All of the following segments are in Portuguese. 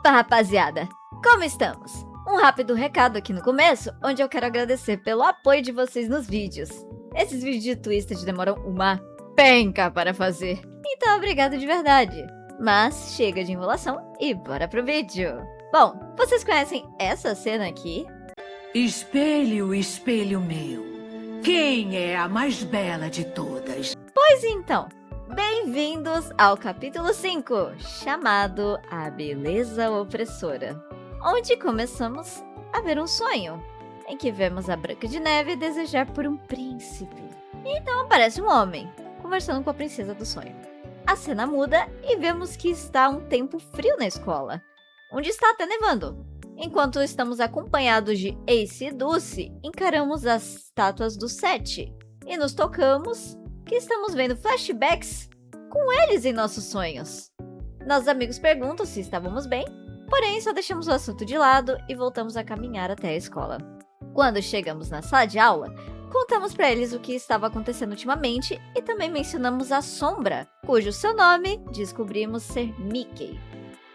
Opa, rapaziada! Como estamos? Um rápido recado aqui no começo, onde eu quero agradecer pelo apoio de vocês nos vídeos. Esses vídeos de Twisted demoram uma penca para fazer, então obrigado de verdade. Mas chega de enrolação e bora pro vídeo. Bom, vocês conhecem essa cena aqui? Espelho, espelho meu, quem é a mais bela de todas? Pois então, bem-vindos ao capítulo 5, chamado A Beleza Opressora, onde começamos a ver um sonho, em que vemos a Branca de Neve desejar por um príncipe. Então aparece um homem, conversando com a princesa do sonho. A cena muda e vemos que está um tempo frio na escola, onde está até nevando. Enquanto estamos acompanhados de Ace e Dulce, encaramos as estátuas do Sete e nos tocamos que estamos vendo flashbacks com eles em nossos sonhos. Nossos amigos perguntam se estávamos bem, porém só deixamos o assunto de lado e voltamos a caminhar até a escola. Quando chegamos na sala de aula, contamos para eles o que estava acontecendo ultimamente e também mencionamos a Sombra, cujo seu nome descobrimos ser Mickey.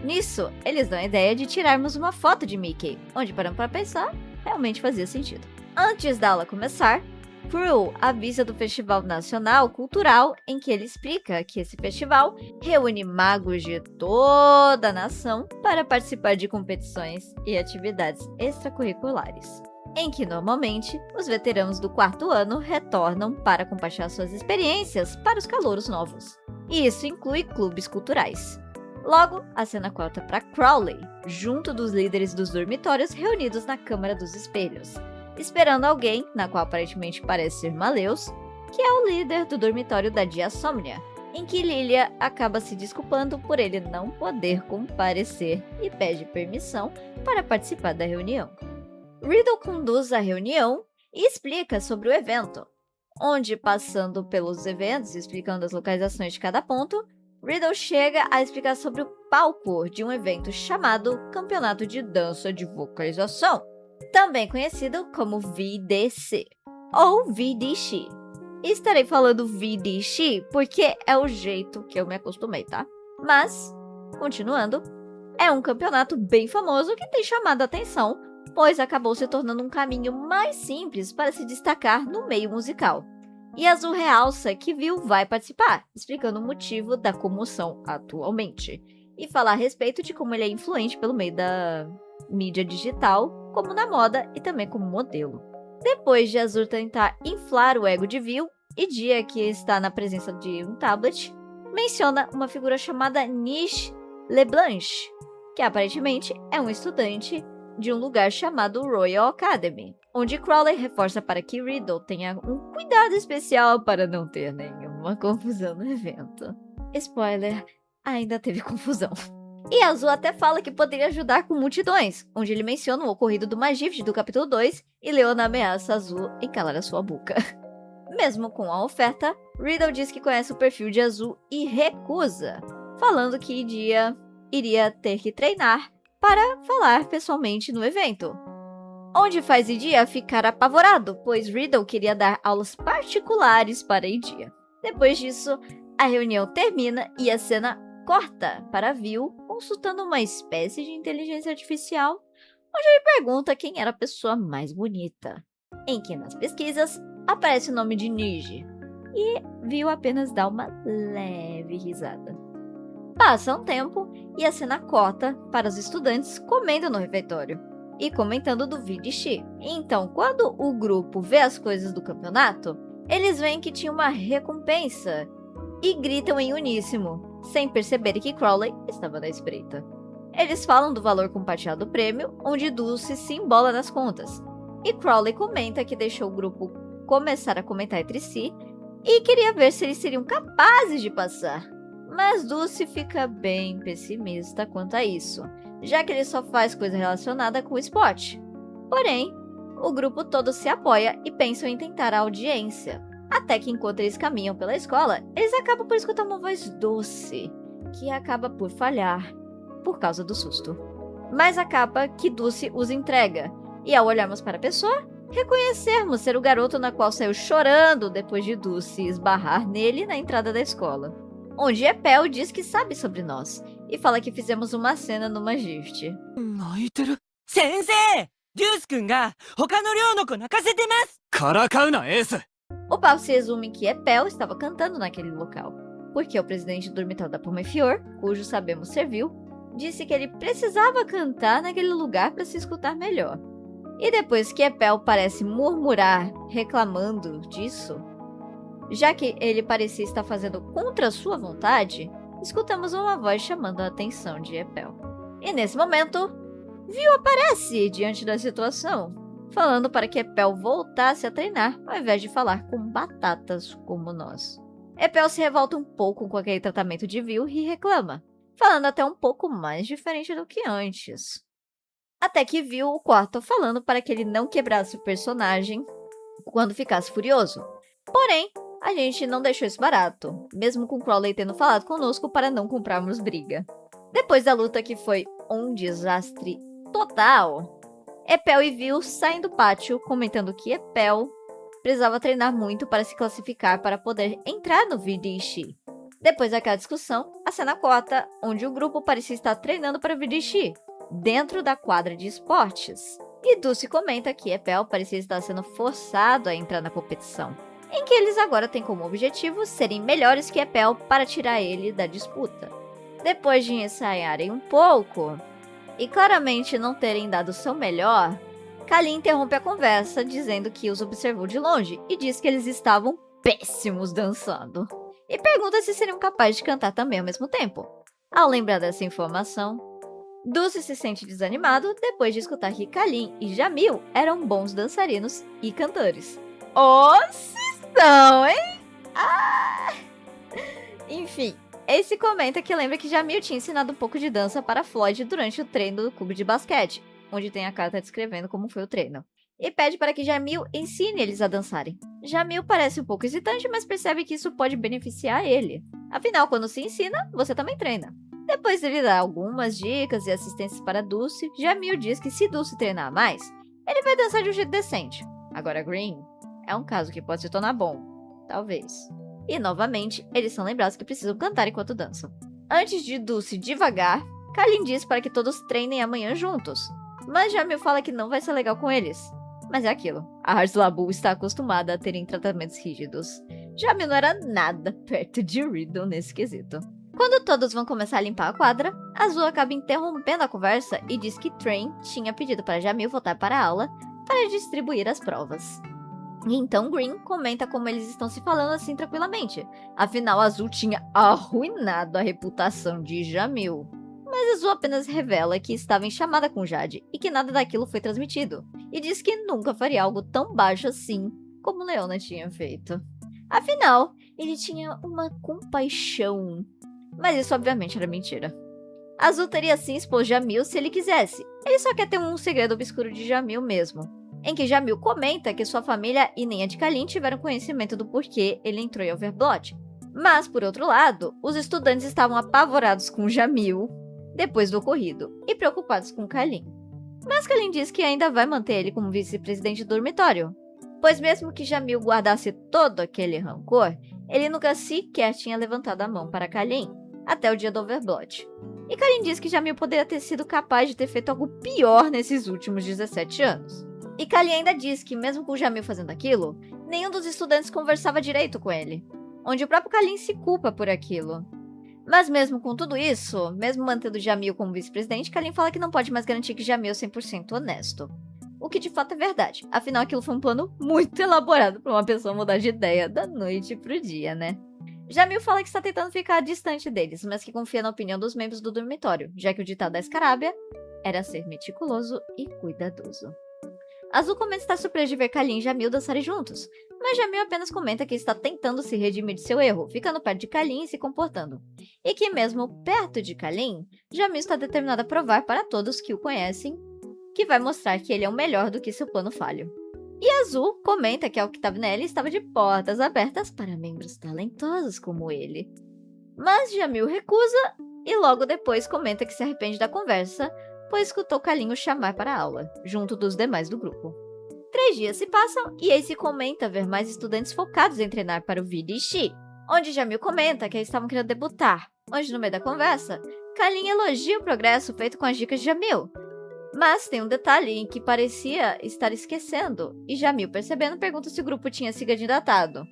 Nisso, eles dão a ideia de tirarmos uma foto de Mickey, onde paramos para pensar, realmente fazia sentido. Antes da aula começar, Prue avisa do Festival Nacional Cultural, em que ele explica que esse festival reúne magos de toda a nação para participar de competições e atividades extracurriculares, em que normalmente os veteranos do quarto ano retornam para compartilhar suas experiências para os calouros novos. E isso inclui clubes culturais. Logo, a cena corta para Crowley, junto dos líderes dos dormitórios reunidos na Câmara dos Espelhos, esperando alguém, na qual aparentemente parece ser Maleus, que é o líder do dormitório da Diasomnia, em que Lilia acaba se desculpando por ele não poder comparecer e pede permissão para participar da reunião. Riddle conduz a reunião e explica sobre o evento, onde, passando pelos eventos e explicando as localizações de cada ponto, Riddle chega a explicar sobre o palco de um evento chamado Campeonato de Dança de Vocalização, também conhecido como VDC, ou VDX. Estarei falando VDX porque é o jeito que eu me acostumei, tá? Mas, continuando, é um campeonato bem famoso que tem chamado a atenção, pois acabou se tornando um caminho mais simples para se destacar no meio musical. E Azul realça que Vil vai participar, explicando o motivo da comoção atualmente, e falar a respeito de como ele é influente pelo meio da mídia digital, como na moda e também como modelo. Depois de Azul tentar inflar o ego de Vil, e Dia, que está na presença de um tablet, menciona uma figura chamada Niche LeBlanche, que aparentemente é um estudante de um lugar chamado Royal Academy, onde Crowley reforça para que Riddle tenha um cuidado especial para não ter nenhuma confusão no evento. Spoiler, ainda teve confusão. E Azul até fala que poderia ajudar com multidões, onde ele menciona o ocorrido do Magift do capítulo 2 e Leona ameaça Azul em calar a sua boca. Mesmo com a oferta, Riddle diz que conhece o perfil de Azul e recusa, falando que Dia iria ter que treinar para falar pessoalmente no evento, onde faz Idia ficar apavorado, pois Riddle queria dar aulas particulares para Idia. Depois disso, a reunião termina e a cena corta para Vil consultando uma espécie de inteligência artificial, onde ele pergunta quem era a pessoa mais bonita, em que nas pesquisas aparece o nome de Nige, e Vil apenas dá uma leve risada. Passa um tempo e a cena corta para os estudantes comendo no refeitório e comentando do VDX. Então, quando o grupo vê as coisas do campeonato, eles veem que tinha uma recompensa e gritam em uníssono, sem perceberem que Crowley estava na espreita. Eles falam do valor compartilhado do prêmio, onde Dulce se embola nas contas, e Crowley comenta que deixou o grupo começar a comentar entre si e queria ver se eles seriam capazes de passar. Mas Dulce fica bem pessimista quanto a isso, já que ele só faz coisa relacionada com o esporte. Porém, o grupo todo se apoia e pensam em tentar a audiência, até que enquanto eles caminham pela escola, eles acabam por escutar uma voz doce, que acaba por falhar, por causa do susto. Mas acaba que Dulce os entrega, e ao olharmos para a pessoa, reconhecermos ser o garoto na qual saiu chorando depois de Dulce esbarrar nele na entrada da escola, onde Epel diz que sabe sobre nós, e fala que fizemos uma cena numa gift. 泣いてる。先生、デュース君が他の寮の子泣かせてます。からかうな、エース。 O papo se resume que Epel estava cantando naquele local, porque o presidente do dormitório da Pomefior, cujo sabemos serviu, disse que ele precisava cantar naquele lugar para se escutar melhor. E depois que Epel parece murmurar, reclamando disso, já que ele parecia estar fazendo contra sua vontade, escutamos uma voz chamando a atenção de Epel. E nesse momento, Viu aparece diante da situação, falando para que Epel voltasse a treinar, ao invés de falar com batatas como nós. Epel se revolta um pouco com aquele tratamento de Viu e reclama, falando até um pouco mais diferente do que antes. Até que Viu o corta falando para que ele não quebrasse o personagem quando ficasse furioso. Porém, a gente não deixou isso barato, mesmo com Crowley tendo falado conosco para não comprarmos briga. Depois da luta, que foi um desastre total, Epel e Viu saem do pátio comentando que Epel precisava treinar muito para se classificar para poder entrar no VDX. Depois daquela discussão, a cena corta, onde o grupo parecia estar treinando para o VDX, dentro da quadra de esportes. E Dulce comenta que Epel parecia estar sendo forçado a entrar na competição, em que eles agora têm como objetivo serem melhores que Epel para tirar ele da disputa. Depois de ensaiarem um pouco, e claramente não terem dado o seu melhor, Kalin interrompe a conversa, dizendo que os observou de longe e diz que eles estavam péssimos dançando. E pergunta se seriam capazes de cantar também ao mesmo tempo. Ao lembrar dessa informação, Dulce se sente desanimado depois de escutar que Kalin e Jamil eram bons dançarinos e cantores. São, hein? Enfim, Ace comenta que lembra que Jamil tinha ensinado um pouco de dança para Floyd durante o treino do clube de basquete, onde tem a carta descrevendo como foi o treino, e pede para que Jamil ensine eles a dançarem. Jamil parece um pouco hesitante, mas percebe que isso pode beneficiar ele. Afinal, quando se ensina, você também treina. Depois dele dar algumas dicas e assistências para Dulce, Jamil diz que se Dulce treinar mais, ele vai dançar de um jeito decente. Agora Green é um caso que pode se tornar bom. Talvez. E novamente, eles são lembrados que precisam cantar enquanto dançam. Antes de Dulce devagar, Kalin diz para que todos treinem amanhã juntos. Mas Jamil fala que não vai ser legal com eles. Mas é aquilo, a Harzlabu está acostumada a terem tratamentos rígidos. Jamil não era nada perto de Riddle nesse quesito. Quando todos vão começar a limpar a quadra, Azul acaba interrompendo a conversa e diz que Train tinha pedido para Jamil voltar para a aula para distribuir as provas. E então Green comenta como eles estão se falando assim tranquilamente. Afinal, Azul tinha arruinado a reputação de Jamil. Mas Azul apenas revela que estava em chamada com Jade e que nada daquilo foi transmitido. E diz que nunca faria algo tão baixo assim como Leona tinha feito. Afinal, ele tinha uma compaixão. Mas isso obviamente era mentira. Azul teria sim exposto Jamil se ele quisesse. Ele só quer ter um segredo obscuro de Jamil mesmo. Em que Jamil comenta que sua família e nem a de Kalin tiveram conhecimento do porquê ele entrou em Overblood. Mas, por outro lado, os estudantes estavam apavorados com Jamil depois do ocorrido e preocupados com Kalin. Mas Kalin diz que ainda vai manter ele como vice-presidente do dormitório, pois mesmo que Jamil guardasse todo aquele rancor, ele nunca sequer tinha levantado a mão para Kalin até o dia do Overblood. E Kalin diz que Jamil poderia ter sido capaz de ter feito algo pior nesses últimos 17 anos. E Kalin ainda diz que mesmo com Jamil fazendo aquilo, nenhum dos estudantes conversava direito com ele, onde o próprio Kalin se culpa por aquilo. Mas mesmo com tudo isso, mesmo mantendo Jamil como vice-presidente, Kalin fala que não pode mais garantir que Jamil é 100% honesto. O que de fato é verdade, afinal aquilo foi um plano muito elaborado para uma pessoa mudar de ideia da noite pro dia, né? Jamil fala que está tentando ficar distante deles, mas que confia na opinião dos membros do dormitório, já que o ditado da Escarábia era ser meticuloso e cuidadoso. Azul comenta estar surpreso de ver Kalin e Jamil dançarem juntos, mas Jamil apenas comenta que está tentando se redimir de seu erro, ficando perto de Kalin e se comportando. E que mesmo perto de Kalin, Jamil está determinado a provar para todos que o conhecem que vai mostrar que ele é o melhor do que seu plano falho. E Azul comenta que a Octavinelli estava de portas abertas para membros talentosos como ele. Mas Jamil recusa e logo depois comenta que se arrepende da conversa, pois escutou Kalin o chamar para a aula, junto dos demais do grupo. 3 dias se passam e Ace comenta ver mais estudantes focados em treinar para o VDX, onde Jamil comenta que eles estavam querendo debutar, onde no meio da conversa, Kalin elogia o progresso feito com as dicas de Jamil. Mas tem um detalhe em que parecia estar esquecendo, e Jamil, percebendo, pergunta se o grupo tinha se candidatado.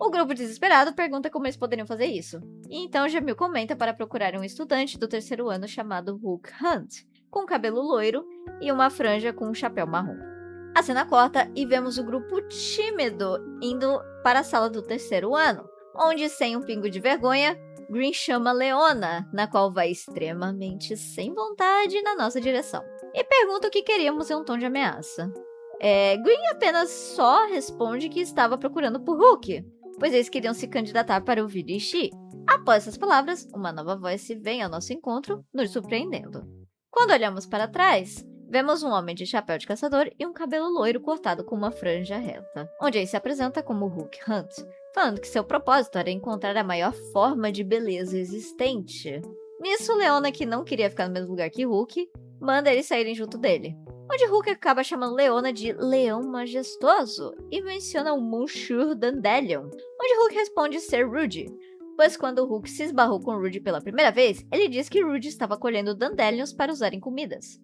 O grupo desesperado pergunta como eles poderiam fazer isso. E então Jamil comenta para procurar um estudante do 3º ano chamado Hook Hunt, com cabelo loiro e uma franja com um chapéu marrom. A cena corta e vemos o grupo tímido indo para a sala do 3º ano, onde, sem um pingo de vergonha, Green chama Leona, na qual vai extremamente sem vontade na nossa direção, e pergunta o que queríamos em um tom de ameaça. Green apenas só responde que estava procurando por Hook, pois eles queriam se candidatar para o VDX. Após essas palavras, uma nova voz vem ao nosso encontro, nos surpreendendo. Quando olhamos para trás, vemos um homem de chapéu de caçador e um cabelo loiro cortado com uma franja reta, onde ele se apresenta como Hook Hunt, falando que seu propósito era encontrar a maior forma de beleza existente. Nisso, Leona, que não queria ficar no mesmo lugar que Hook, manda eles saírem junto dele, onde Hook acaba chamando Leona de Leão Majestoso e menciona o Monsieur Dandelion, onde Hook responde ser Rudy, pois quando Hook se esbarrou com Rudy pela primeira vez, ele diz que Rudy estava colhendo dandelions para usar em comidas.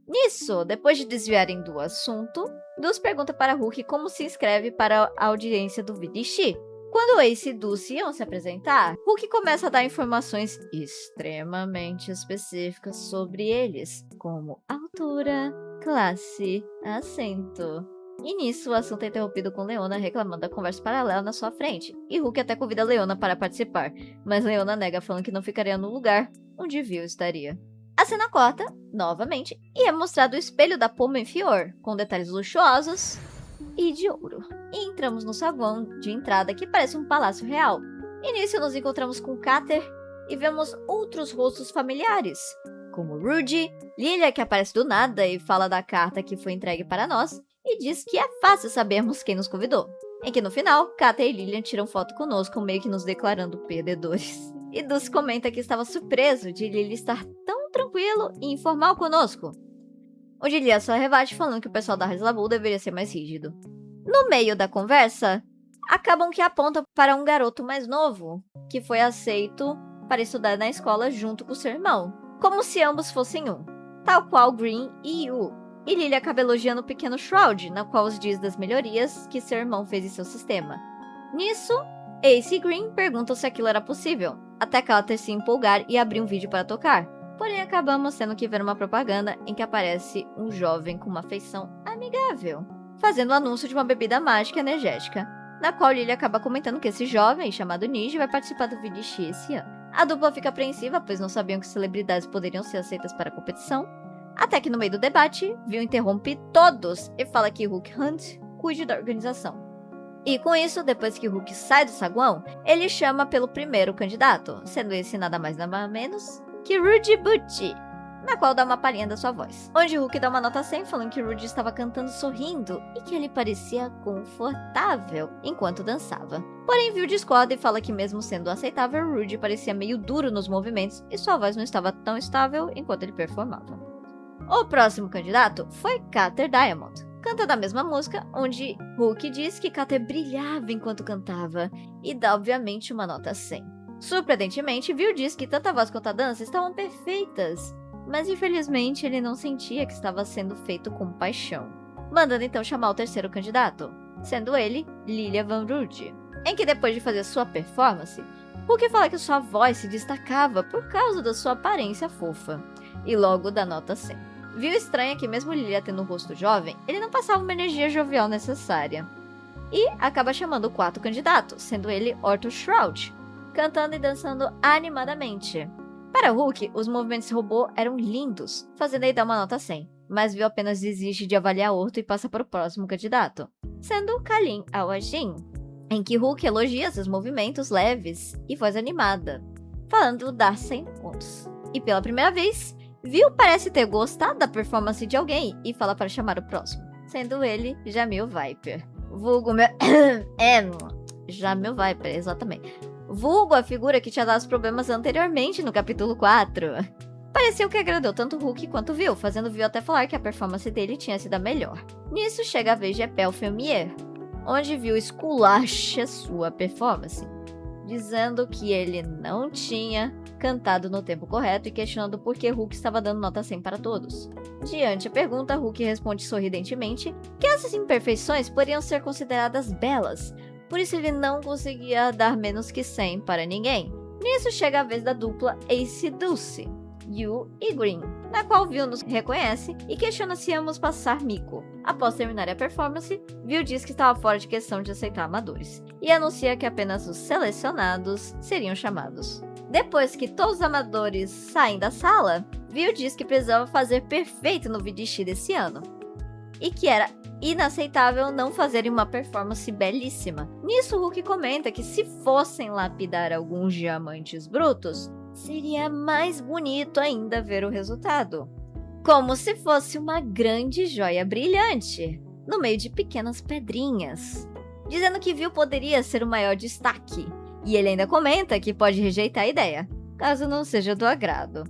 Nisso, depois de desviarem do assunto, Dus pergunta para Hook como se inscreve para a audiência do VDX. Quando Ace e Dulce iam se apresentar, Hook começa a dar informações extremamente específicas sobre eles, como altura, classe, acento. E nisso, o assunto é interrompido com Leona reclamando da conversa paralela na sua frente, e Hook até convida Leona para participar, mas Leona nega falando que não ficaria no lugar onde Vil estaria. A cena corta, novamente, e é mostrado o espelho da Pomenfior, com detalhes luxuosos e de ouro. E entramos no saguão de entrada que parece um palácio real. E nisso nos encontramos com Kater e vemos outros rostos familiares, como Rudy, Lilia, que aparece do nada e fala da carta que foi entregue para nós, e diz que é fácil sabermos quem nos convidou. Em que no final, Kater e Lilian tiram foto conosco, meio que nos declarando perdedores. E Dulce comenta que estava surpreso de Lilia estar tão tranquilo e informal conosco, onde Lia só rebate falando que o pessoal da Haslabu deveria ser mais rígido. No meio da conversa, acabam que apontam para um garoto mais novo, que foi aceito para estudar na escola junto com seu irmão, como se ambos fossem um, tal qual Green e Yu. E Lilia acaba elogiando o pequeno Shroud, na qual os diz das melhorias que seu irmão fez em seu sistema. Nisso, Ace e Green perguntam se aquilo era possível, até Kater se empolgar e abrir um vídeo para tocar. Porém, acabamos tendo que ver uma propaganda em que aparece um jovem com uma feição amigável, fazendo o anúncio de uma bebida mágica energética, na qual Lilia acaba comentando que esse jovem, chamado Niji, vai participar do VDX esse ano. A dupla fica apreensiva, pois não sabiam que celebridades poderiam ser aceitas para a competição, até que no meio do debate, Vil interrompe todos e fala que Hook Hunt cuide da organização. E com isso, depois que Hook sai do saguão, ele chama pelo primeiro candidato, sendo esse nada mais nada menos que Rudy Butchie, na qual dá uma palhinha da sua voz, onde Hook dá uma nota 100 falando que Rudy estava cantando sorrindo e que ele parecia confortável enquanto dançava. Porém, Vil discorda e fala que mesmo sendo aceitável, Rudy parecia meio duro nos movimentos e sua voz não estava tão estável enquanto ele performava. O próximo candidato foi Kater Diamond, cantando a mesma música, onde Hook diz que Kater brilhava enquanto cantava e dá obviamente uma nota 100. Surpreendentemente, Vil diz que tanto a voz quanto a dança estavam perfeitas, mas infelizmente ele não sentia que estava sendo feito com paixão, mandando então chamar o terceiro candidato, sendo ele Lilia Van Rude, em que depois de fazer sua performance, Hook fala que sua voz se destacava por causa da sua aparência fofa, e logo dá nota 100. Vil estranha que mesmo Lilia tendo um rosto jovem, ele não passava uma energia jovial necessária, e acaba chamando o quarto candidato, sendo ele Orto Shroud, cantando e dançando animadamente. Para Hook, os movimentos robô eram lindos, fazendo ele dar uma nota 100, mas Vil apenas desiste de avaliar Orto e passa para o próximo candidato, sendo Kalin Awajin, em que Hook elogia seus movimentos leves e voz animada, falando dar 100 pontos. E pela primeira vez, Vil parece ter gostado da performance de alguém e fala para chamar o próximo, sendo ele Jamil Viper. Vulgo meu... Jamil Viper, exatamente. Vulgo a figura que tinha dado problemas anteriormente no capítulo 4. Pareceu que agradou tanto Hook quanto Vil, fazendo Vil até falar que a performance dele tinha sido a melhor. Nisso chega a vez de Epel Filmier, onde Vil esculacha sua performance, dizendo que ele não tinha cantado no tempo correto e questionando por que Hulk estava dando nota 100 para todos. Diante a pergunta, Hulk responde sorridentemente que essas imperfeições poderiam ser consideradas belas, por isso ele não conseguia dar menos que 100 para ninguém. Nisso chega a vez da dupla Ace e Dulce, Yu e Green, na qual Viu nos reconhece e questiona se íamos passar mico. Após terminar a performance, Viu diz que estava fora de questão de aceitar amadores, e anuncia que apenas os selecionados seriam chamados. Depois que todos os amadores saem da sala, Viu diz que precisava fazer perfeito no VDX desse ano, e que era inaceitável não fazerem uma performance belíssima. Nisso, Hulk comenta que se fossem lapidar alguns diamantes brutos, seria mais bonito ainda ver o resultado. Como se fosse uma grande joia brilhante, no meio de pequenas pedrinhas. Dizendo que Viu poderia ser o maior destaque. E ele ainda comenta que pode rejeitar a ideia, caso não seja do agrado.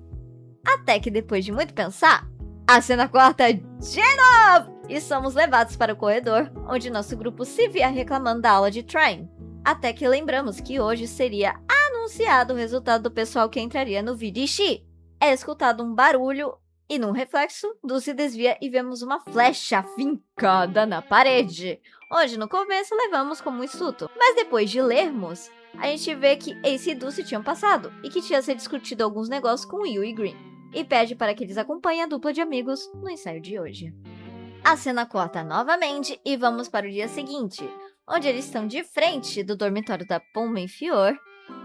Até que depois de muito pensar, a cena corta de novo! E somos levados para o corredor, onde nosso grupo se via reclamando da aula de Train. Até que lembramos que hoje seria anunciado o resultado do pessoal que entraria no VDX. É escutado um barulho e, num reflexo, Dulce desvia e vemos uma flecha fincada na parede, onde no começo levamos como um insulto. Mas depois de lermos, a gente vê que Ace e Dulce tinham passado e que tinha sido discutido alguns negócios com Yu e Green, e pede para que eles acompanhem a dupla de amigos no ensaio de hoje. A cena corta novamente e vamos para o dia seguinte, onde eles estão de frente do dormitório da Pullman Fior,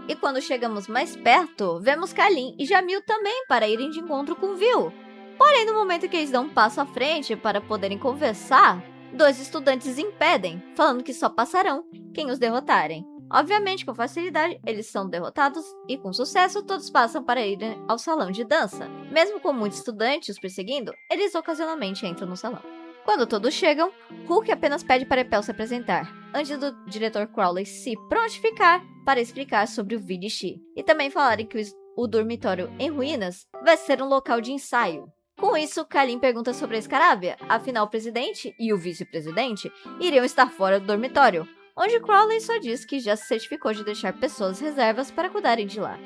e quando chegamos mais perto, vemos Kalin e Jamil também para irem de encontro com Viu. Porém, no momento que eles dão um passo à frente para poderem conversar, 2 estudantes impedem, falando que só passarão quem os derrotarem. Obviamente, com facilidade, eles são derrotados e, com sucesso, todos passam para ir ao salão de dança. Mesmo com muitos estudantes os perseguindo, eles ocasionalmente entram no salão. Quando todos chegam, Hulk apenas pede para Pel se apresentar, antes do diretor Crowley se prontificar para explicar sobre o VDX, e também falarem que o dormitório em ruínas vai ser um local de ensaio. Com isso, Kalin pergunta sobre a Scarabia, afinal o presidente e o vice-presidente iriam estar fora do dormitório, onde Crowley só diz que já se certificou de deixar pessoas reservas para cuidarem de lá.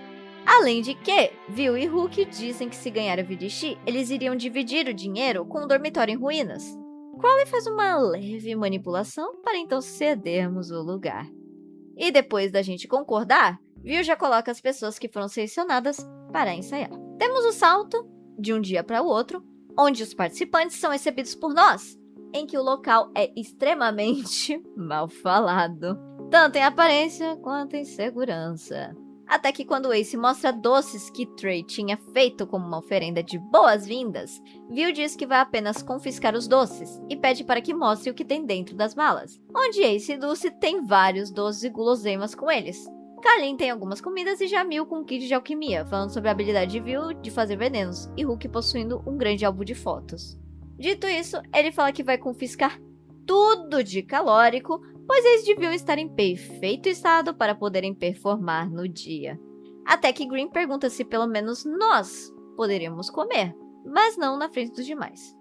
Além de que, Viu e Hulk dizem que se ganhar o VDX, eles iriam dividir o dinheiro com o dormitório em ruínas. Crowley faz uma leve manipulação para então cedermos o lugar. E depois da gente concordar, Viu já coloca as pessoas que foram selecionadas para ensaiar. Temos o salto de um dia para o outro, onde os participantes são recebidos por nós, em que o local é extremamente mal falado, tanto em aparência quanto em segurança. Até que quando Ace mostra doces que Trey tinha feito como uma oferenda de boas-vindas, Viu diz que vai apenas confiscar os doces e pede para que mostre o que tem dentro das malas, onde Ace e Dulce têm vários doces e guloseimas com eles. Kalin tem algumas comidas e Jamil com um kit de alquimia, falando sobre a habilidade de Viu de fazer venenos, e Hulk possuindo um grande álbum de fotos. Dito isso, ele fala que vai confiscar tudo de calórico, pois eles deviam estar em perfeito estado para poderem performar no dia. Até que Green pergunta se pelo menos nós poderíamos comer, mas não na frente dos demais.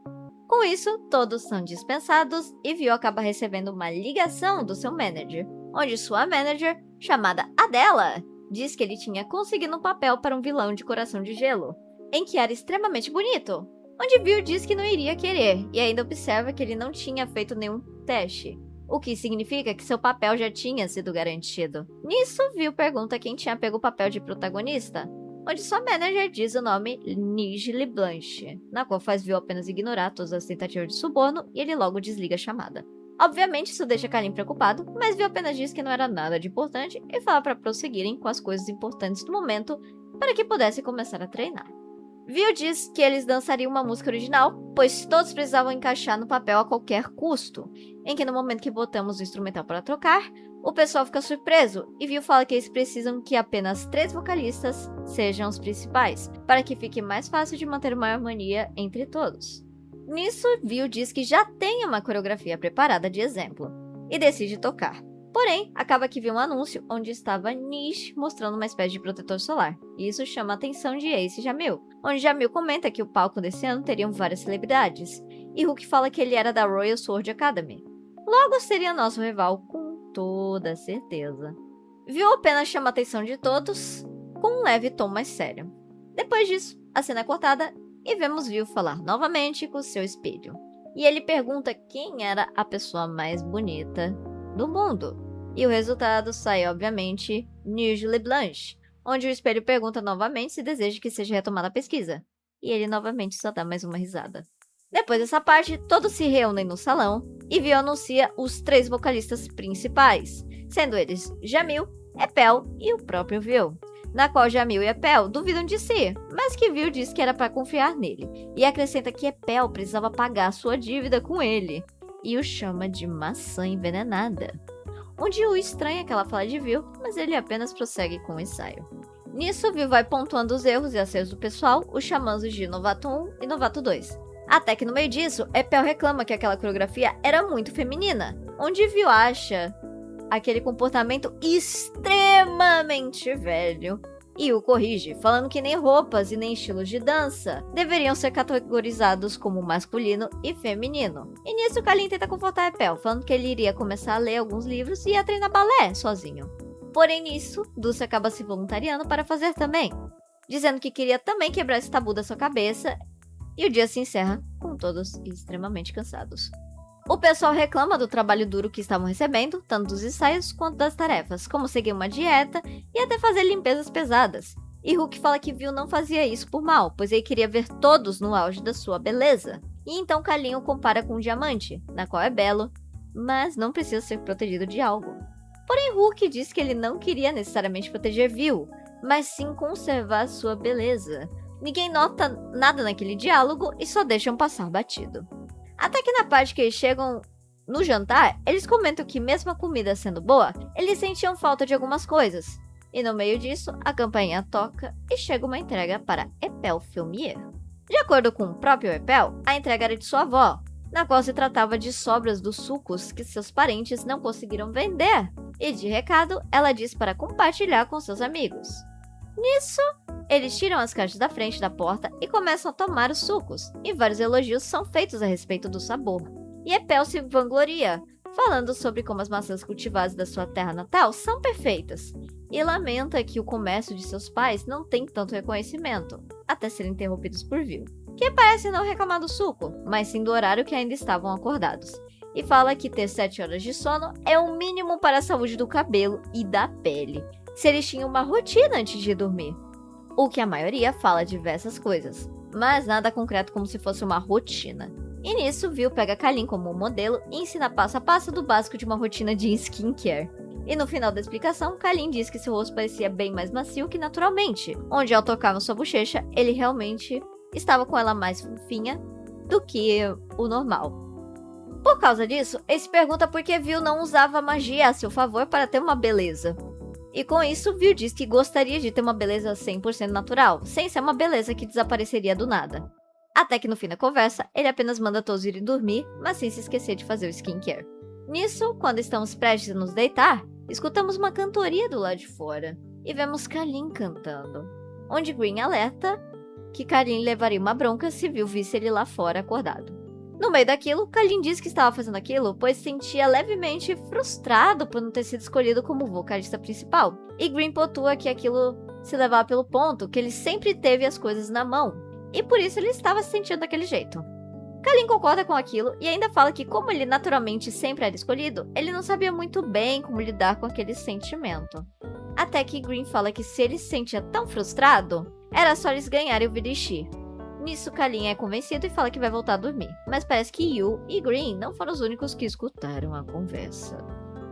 Com isso, todos são dispensados e Viu acaba recebendo uma ligação do seu manager, onde sua manager, chamada Adela, diz que ele tinha conseguido um papel para um vilão de coração de gelo, em que era extremamente bonito, onde Viu diz que não iria querer e ainda observa que ele não tinha feito nenhum teste, o que significa que seu papel já tinha sido garantido. Nisso, Viu pergunta quem tinha pego o papel de protagonista, onde sua manager diz o nome Nige LeBlanche, na qual faz Viu apenas ignorar todas as tentativas de suborno e ele logo desliga a chamada. Obviamente, isso deixa Kalin preocupado, mas Viu apenas diz que não era nada de importante e fala para prosseguirem com as coisas importantes do momento para que pudessem começar a treinar. Viu diz que eles dançariam uma música original, pois todos precisavam encaixar no papel a qualquer custo, em que no momento que botamos o instrumental para trocar, o pessoal fica surpreso e Viu fala que eles precisam que apenas 3 vocalistas sejam os principais, para que fique mais fácil de manter uma harmonia entre todos. Nisso, Viu diz que já tem uma coreografia preparada de exemplo, e decide tocar. Porém, acaba que viu um anúncio onde estava Nish mostrando uma espécie de protetor solar, e isso chama a atenção de Ace e Jamil, onde Jamil comenta que o palco desse ano teriam várias celebridades, e Hulk fala que ele era da Royal Sword Academy. Logo seria nosso rival com toda certeza. Viu apenas chama a atenção de todos, com um leve tom mais sério. Depois disso, a cena é cortada e vemos Vil falar novamente com seu espelho. E ele pergunta quem era a pessoa mais bonita do mundo. E o resultado sai, obviamente, Nigel Blanche, onde o espelho pergunta novamente se deseja que seja retomada a pesquisa. E ele novamente só dá mais uma risada. Depois dessa parte, todos se reúnem no salão e Vil anuncia os 3 vocalistas principais, sendo eles Jamil, Epel e o próprio Vil, na qual Jamil e Epel duvidam de si, mas que Vil diz que era para confiar nele, e acrescenta que Epel precisava pagar sua dívida com ele, e o chama de maçã envenenada. Onde o estranha que ela fala de Vil, mas ele apenas prossegue com o ensaio. Nisso, Vil vai pontuando os erros e acertos do pessoal, os chamando de Novato 1 e Novato 2. Até que no meio disso, Epel reclama que aquela coreografia era muito feminina, onde Vil acha aquele comportamento extremamente velho e o corrige, falando que nem roupas e nem estilos de dança deveriam ser categorizados como masculino e feminino. E nisso, Kalin tenta confortar Epel, falando que ele iria começar a ler alguns livros e ia treinar balé sozinho. Porém nisso, Dulce acaba se voluntariando para fazer também, dizendo que queria também quebrar esse tabu da sua cabeça. E o dia se encerra com todos extremamente cansados. O pessoal reclama do trabalho duro que estavam recebendo, tanto dos ensaios quanto das tarefas, como seguir uma dieta e até fazer limpezas pesadas. E Hulk fala que Vil não fazia isso por mal, pois ele queria ver todos no auge da sua beleza. E então Kalin o compara com um diamante, na qual é belo, mas não precisa ser protegido de algo. Porém Hulk diz que ele não queria necessariamente proteger Vil, mas sim conservar sua beleza. Ninguém nota nada naquele diálogo e só deixam passar batido. Até que na parte que eles chegam no jantar, eles comentam que mesmo a comida sendo boa, eles sentiam falta de algumas coisas. E no meio disso, a campainha toca e chega uma entrega para Epel Filmier. De acordo com o próprio Epel, a entrega era de sua avó, na qual se tratava de sobras dos sucos que seus parentes não conseguiram vender. E de recado, ela diz para compartilhar com seus amigos. Nisso, eles tiram as caixas da frente da porta e começam a tomar os sucos, e vários elogios são feitos a respeito do sabor. E Epel se vangloria, falando sobre como as maçãs cultivadas da sua terra natal são perfeitas, e lamenta que o comércio de seus pais não tem tanto reconhecimento, até serem interrompidos por Vil, que parece não reclamar do suco, mas sim do horário que ainda estavam acordados. E fala que ter 7 horas de sono é o mínimo para a saúde do cabelo e da pele, se eles tinham uma rotina antes de dormir. O que a maioria fala diversas coisas, mas nada concreto como se fosse uma rotina. E nisso, Vil pega Kalin como um modelo e ensina passo a passo do básico de uma rotina de skincare. E no final da explicação, Kalin diz que seu rosto parecia bem mais macio que naturalmente, onde ao tocar na sua bochecha, ele realmente estava com ela mais fofinha do que o normal. Por causa disso, ele se pergunta por que Vil não usava magia a seu favor para ter uma beleza. E com isso, Vil diz que gostaria de ter uma beleza 100% natural, sem ser uma beleza que desapareceria do nada. Até que no fim da conversa, ele apenas manda todos irem dormir, mas sem se esquecer de fazer o skincare. Nisso, quando estamos prestes a nos deitar, escutamos uma cantoria do lado de fora, e vemos Kalin cantando, onde Green alerta que Kalin levaria uma bronca se Vil visse ele lá fora acordado. No meio daquilo, Kalin diz que estava fazendo aquilo pois se sentia levemente frustrado por não ter sido escolhido como vocalista principal, e Green pontua que aquilo se levava pelo ponto que ele sempre teve as coisas na mão, e por isso ele estava se sentindo daquele jeito. Kalin concorda com aquilo e ainda fala que como ele naturalmente sempre era escolhido, ele não sabia muito bem como lidar com aquele sentimento. Até que Green fala que se ele se sentia tão frustrado, era só eles ganharem o Vidichi. Nisso, Kalin é convencido e fala que vai voltar a dormir, mas parece que Yu e Green não foram os únicos que escutaram a conversa.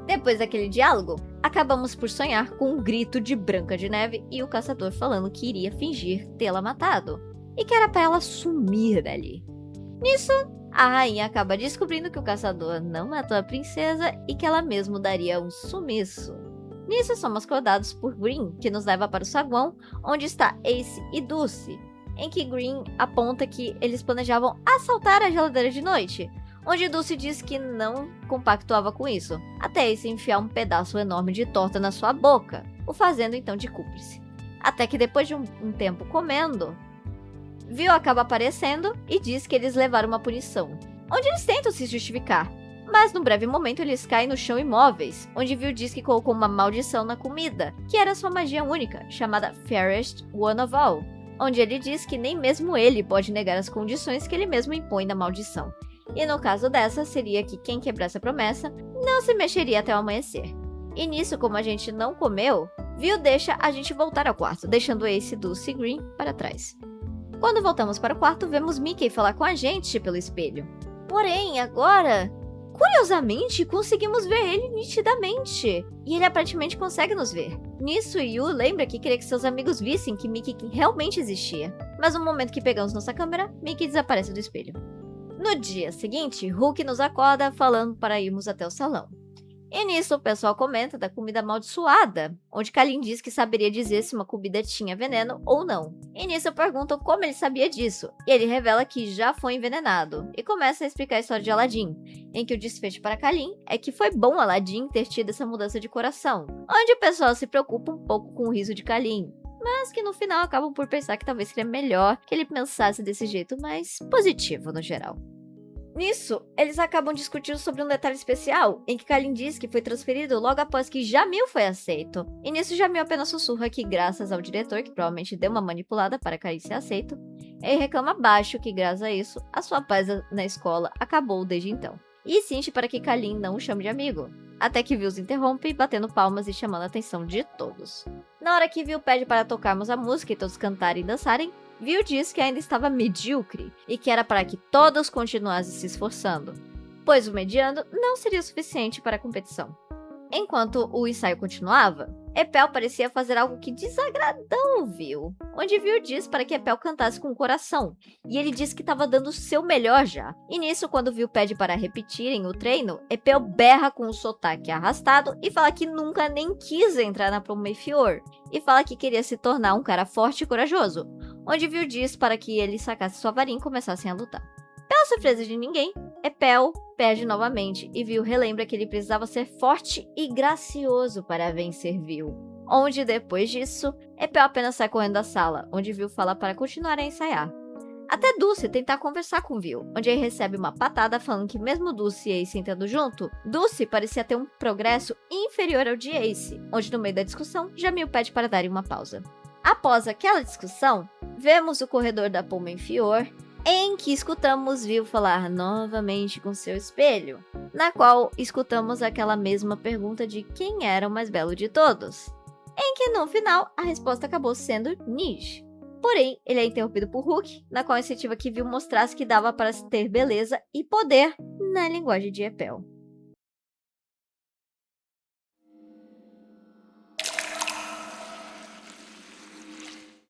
Depois daquele diálogo, acabamos por sonhar com um grito de Branca de Neve e o caçador falando que iria fingir tê-la matado, e que era para ela sumir dali. Nisso, a rainha acaba descobrindo que o caçador não matou a princesa e que ela mesmo daria um sumiço. Nisso, somos acordados por Green, que nos leva para o saguão, onde está Ace e Dulce, em que Green aponta que eles planejavam assaltar a geladeira de noite, onde Dulce diz que não compactuava com isso, até Ace enfiar um pedaço enorme de torta na sua boca, o fazendo então de cúmplice. Até que depois de um tempo comendo, Vil acaba aparecendo e diz que eles levaram uma punição, onde eles tentam se justificar, Mas num breve momento eles caem no chão imóveis, onde Vil diz que colocou uma maldição na comida, que era sua magia única, chamada Fairest One of All, onde ele diz que nem mesmo ele pode negar as condições que ele mesmo impõe na maldição. E no caso dessa, seria que quem quebrasse a promessa não se mexeria até o amanhecer. E nisso, como a gente não comeu, Vil deixa a gente voltar ao quarto, deixando Ace, Dulce e Green para trás. Quando voltamos para o quarto, vemos Mickey falar com a gente pelo espelho. Porém, agora, curiosamente, conseguimos ver ele nitidamente. E ele aparentemente consegue nos ver. Nisso, Yu lembra que queria que seus amigos vissem que Mickey realmente existia. Mas no momento que pegamos nossa câmera, Mickey desaparece do espelho. No dia seguinte, Hulk nos acorda falando para irmos até o salão. E nisso, o pessoal comenta da comida amaldiçoada, onde Kalin diz que saberia dizer se uma comida tinha veneno ou não. E nisso perguntam como ele sabia disso, e ele revela que já foi envenenado, e começa a explicar a história de Aladdin, em que o desfecho para Kalin é que foi bom Aladdin ter tido essa mudança de coração, onde o pessoal se preocupa um pouco com o riso de Kalin, mas que no final acabam por pensar que talvez seria melhor que ele pensasse desse jeito mais positivo no geral. Nisso, eles acabam discutindo sobre um detalhe especial, em que Kalin diz que foi transferido logo após que Jamil foi aceito. E nisso, Jamil apenas sussurra que graças ao diretor, que provavelmente deu uma manipulada para Kalin ser aceito, ele reclama baixo que graças a isso, a sua paz na escola acabou desde então. E insiste para que Kalin não o chame de amigo. Até que Vil os interrompe, batendo palmas e chamando a atenção de todos. Na hora que Vil pede para tocarmos a música e todos cantarem e dançarem, Vil diz que ainda estava medíocre e que era para que todos continuassem se esforçando, pois o mediano não seria suficiente para a competição. Enquanto o ensaio continuava, Epel parecia fazer algo que desagradou Vil, onde Vil diz para que Epel cantasse com o coração, e ele diz que estava dando o seu melhor já. E nisso, quando Vil pede para repetirem o treino, Epel berra com um sotaque arrastado e fala que nunca nem quis entrar na Promefior, e fala que queria se tornar um cara forte e corajoso, onde Vil diz para que ele sacasse sua varinha e começassem a lutar. Pela surpresa de ninguém, Epel perde novamente e Vil relembra que ele precisava ser forte e gracioso para vencer Vil. Onde, depois disso, Epel apenas sai correndo da sala, onde Vil fala para continuar a ensaiar. Até Dulce tentar conversar com Vil, onde ele recebe uma patada falando que mesmo Dulce e Ace entrando junto, Dulce parecia ter um progresso inferior ao de Ace, onde no meio da discussão, Jamil pede para darem uma pausa. Após aquela discussão, vemos o corredor da Pomenfior, em que escutamos Vil falar novamente com seu espelho, na qual escutamos aquela mesma pergunta de quem era o mais belo de todos, em que no final a resposta acabou sendo Nij. Porém, ele é interrompido por Hulk, na qual incentiva que Vil mostrasse que dava para ter beleza e poder na linguagem de Epel.